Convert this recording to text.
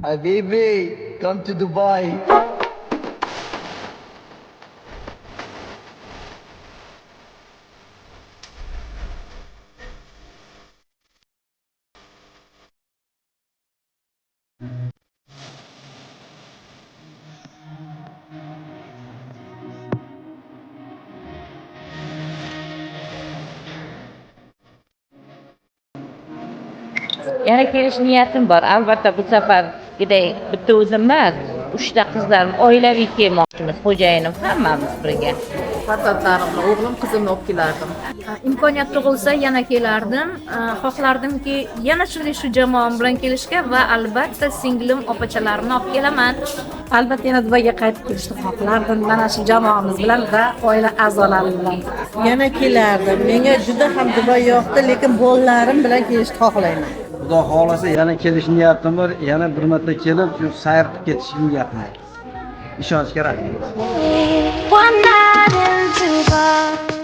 Hi baby, come to Dubai. Yana kelish niyatim bor. Albatta bu safargidek bitta o'zim emas, 3 ta qizlarim oilaviy kelmoqchimiz, xo'jayinim hammamiz birga. Farzandlarimni, o'g'lim, qizimni olib kelardim. Imkoniyat tug'ilsa yana kelardim. Xohlardimki yana shu jamoam bilan kelishga va albatta singlim, opachalarimni olib kelaman. Albatta yana Dubayga qaytib kelishni xohlardim. Mana shu jamoamiz bilan va oila a'zolarim bilan. Yana kelardim. Menga juda ham Dubai yoqdi, lekin bolalarim bilan kelishni xohlayman. Xudo xohlasa yana kelish niyatim bor. Yana bir marta kelib, shu sayr qilib ketishim niyatim. İşonchga rahmat. One night in Dubai.